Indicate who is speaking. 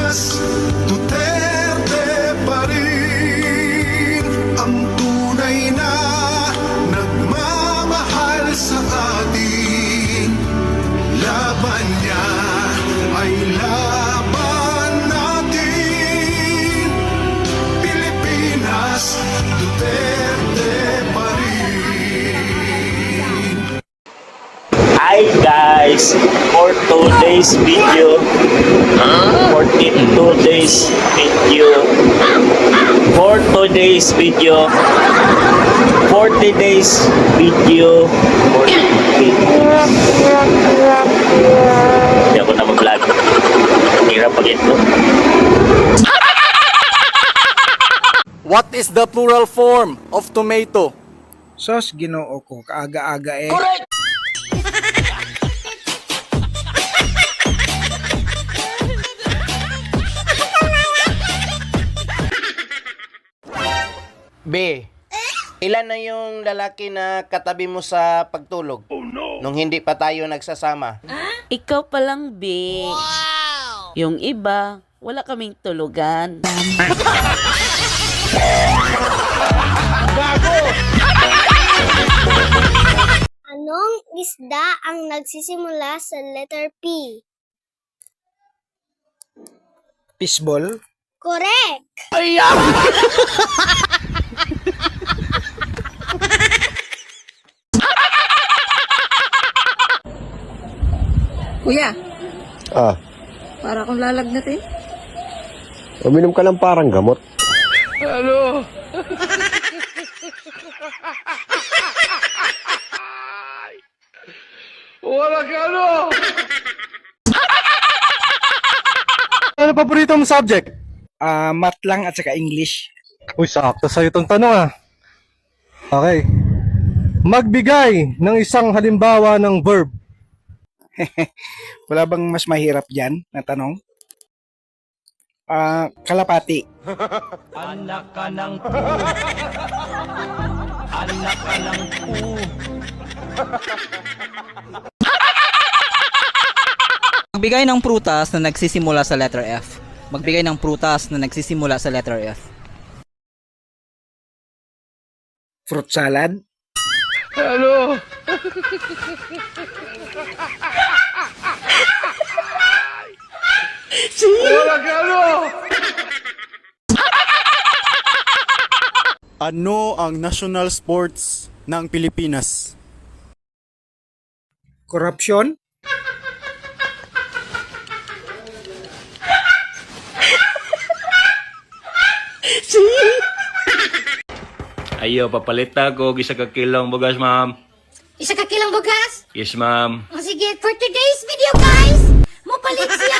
Speaker 1: Pilipinas, Duterte pa rin ang tunay na nagmamahal sa atin. Laban niya ay laban natin. Pilipinas, Duterte pa rin.
Speaker 2: Hi guys, for today's video, for today's video, 40 days video, 40 days video, 40 days. Hindi ako na mag-vlog. Hirap pag ito.
Speaker 3: What is the plural form of tomato?
Speaker 4: Sos, Ginoo ko, kaaga-aga eh.
Speaker 3: Correct! B. Ilan na yung lalaki na katabi mo sa pagtulog? Oh no! Nung hindi pa tayo nagsasama.
Speaker 5: Ikaw pa lang, B. Wow! Yung iba, wala kaming tulugan.
Speaker 6: Anong isda ang nagsisimula sa letter P?
Speaker 4: Fishball.
Speaker 6: Correct!
Speaker 7: Kuya,
Speaker 8: Ah,
Speaker 7: para akong lalagnat eh.
Speaker 8: uminom ka lang parang gamot.
Speaker 3: Ano paborito mong subject?
Speaker 4: Math lang at saka English.
Speaker 3: Uy, sakto sa'yo itong tanong ah. Okay. Magbigay ng isang halimbawa ng verb.
Speaker 4: Wala bang mas mahirap dyan na tanong? Kalapati.
Speaker 2: Anak ka ng Anak ka ng
Speaker 9: Magbigay ng prutas na nagsisimula sa letter F. Magbigay ng prutas na nagsisimula sa letter F.
Speaker 4: Fruit salad.
Speaker 10: Ano ang national sports ng Pilipinas?
Speaker 4: Korupsyon.
Speaker 2: Ayo, papalita ko isa ka kilong bugas, ma'am.
Speaker 6: Isa ka kilang bugas?
Speaker 2: Yes, ma'am.
Speaker 6: O sige, for today's video guys, mapalit siya